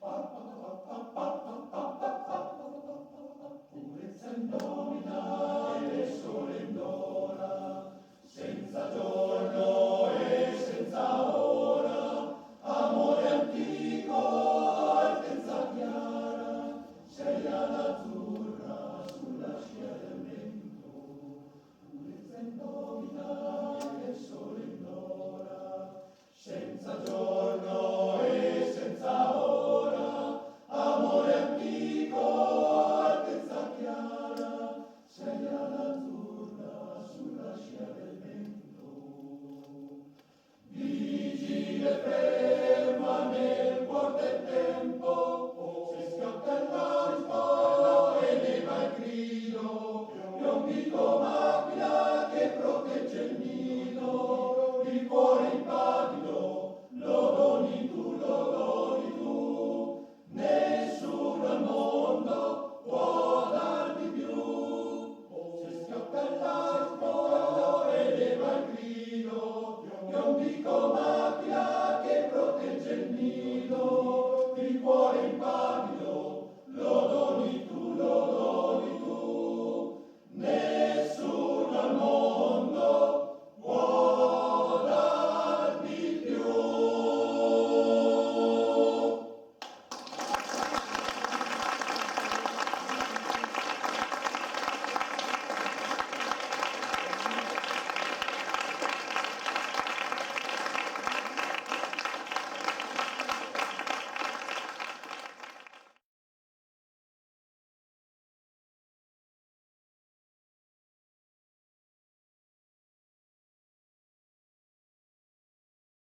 Purezza indomita e sole indora, senza giorno e senza ora, amore antico, altezza chiara, sei all'azzurra sulla scia del vento. Purezza indomita e sole indora, senza giorno e senza ora, amore antico, altezza chiara, sei all'azzurra sulla scia del vento. Vigile ferma nel cuor del tempo, si schiocca il lampo e leva il grido, piombito m'aquila che protegge il nido.